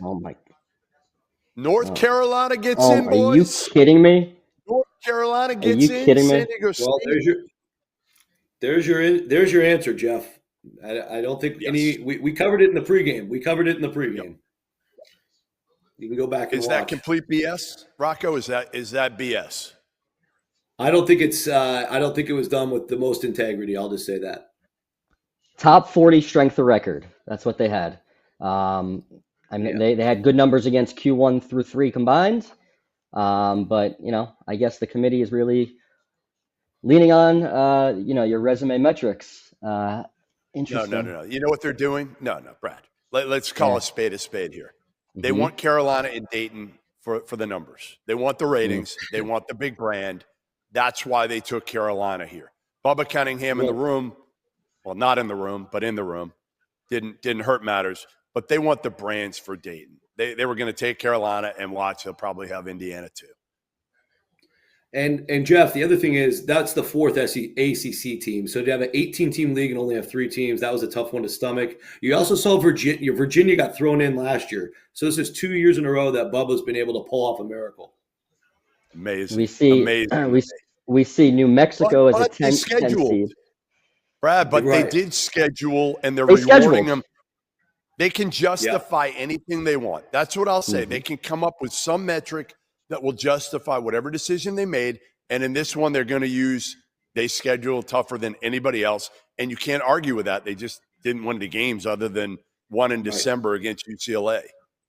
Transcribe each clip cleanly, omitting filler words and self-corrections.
Oh my! North Carolina gets in, boys. Are you kidding me? North Carolina gets in. Are you kidding me? San Diego State. Well, there's your answer, Jeff. I don't think we covered it in the pregame. Yep. You can go back and watch. Is that complete BS, Rocco? Is that BS? I don't think it was done with the most integrity. I'll just say that. Top 40 strength of record. That's what they had. They had good numbers against Q1 through 3 combined. But I guess the committee is really leaning on your resume metrics. Interesting. No. You know what they're doing? No, Brad. Let's call a spade here. They want Carolina and Dayton for the numbers. They want the ratings. They want the big brand. That's why they took Carolina here. Bubba Cunningham in the room. Well, not in the room, but in the room. Didn't hurt matters. But they want the brands for Dayton. They were going to take Carolina and watch. They'll probably have Indiana too. And Jeff, the other thing is that's the 4th ACC team. So to have an 18-team league and only have 3 teams, that was a tough one to stomach. You also saw Virginia. Virginia got thrown in last year. So this is 2 years in a row that Bubba's been able to pull off a miracle. Amazing. We see New Mexico as a 10 seed. Brad, but they did schedule, and they're rewarding them. They can justify anything they want. That's what I'll say. They can come up with some metric that will justify whatever decision they made. And in this one, they're going to use they schedule tougher than anybody else. And you can't argue with that. They just didn't win the games other than one in December against UCLA.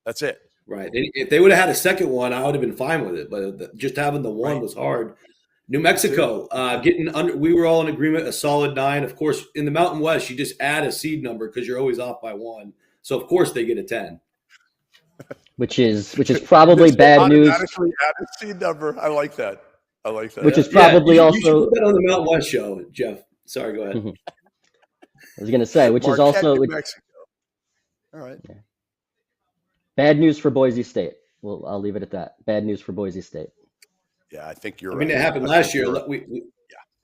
That's it. Right. If they would have had a second one, I would have been fine with it. But just having the one was hard. New Mexico, we were all in agreement, a solid 9. Of course, in the Mountain West, you just add a seed number because you're always off by 1. So, of course, they get a 10. Which is probably bad news. Automatically add a seed number. I like that. Which is probably you also should put that on the Mountain West show, Jeff. Sorry, go ahead. I was going to say, which Marquette, is also New Mexico. All right. Yeah. Bad news for Boise State. Well, I'll leave it at that. Bad news for Boise State. Yeah, I think you're right. I mean, it happened last year.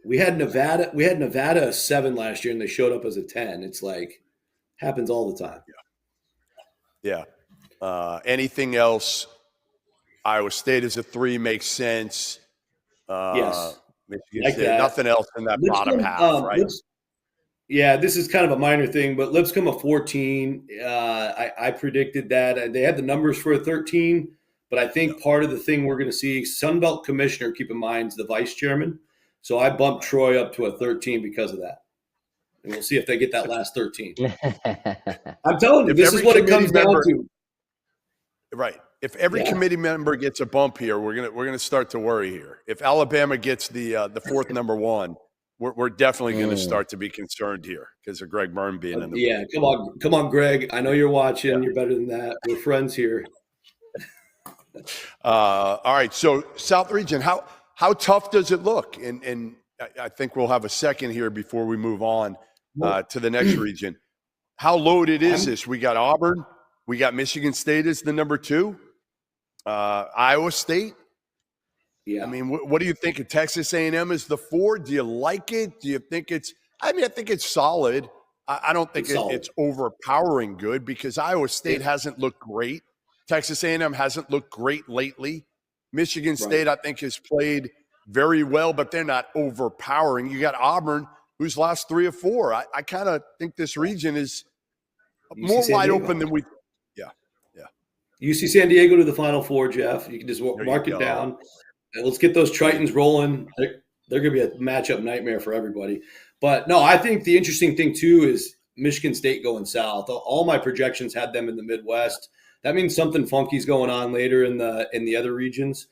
We had Nevada. We had Nevada a 7 last year, and they showed up as a 10. It's like happens all the time. Yeah. Anything else? Iowa State as a 3 makes sense. Yes. Like that. Nothing else in that bottom half, right? This is kind of a minor thing, but Lipscomb a 14. I predicted that. They had the numbers for a 13, but I think part of the thing we're going to see, Sunbelt Commissioner, keep in mind, is the vice chairman. So I bumped Troy up to a 13 because of that. And we'll see if they get that last 13. I'm telling you, this is what it comes down to. Right. If every committee member gets a bump here, we're gonna start to worry here. If Alabama gets the 4th number 1, we're definitely going to start to be concerned here because of Greg Byrne being in the room. Come on, Greg. I know you're watching. Yeah. You're better than that. We're friends here. All right. So South Region, how tough does it look? And I think we'll have a second here before we move on to the next region. How loaded is this? We got Auburn. We got Michigan State as the number 2. Iowa State. Yeah. I mean, what do you think of Texas A&M as the 4? Do you like it? Do you think it's – I think it's solid. I don't think it's overpowering good because Iowa State hasn't looked great. Texas A&M hasn't looked great lately. Michigan State, I think, has played very well, but they're not overpowering. You got Auburn, who's lost 3 of 4. I kind of think this region is more wide open than we – UC San Diego to the Final Four, Jeff. You can just mark it down. Let's get those Tritons rolling. They're going to be a matchup nightmare for everybody. But, no, I think the interesting thing, too, is Michigan State going south. All my projections had them in the Midwest. That means something funky's going on later in the other regions.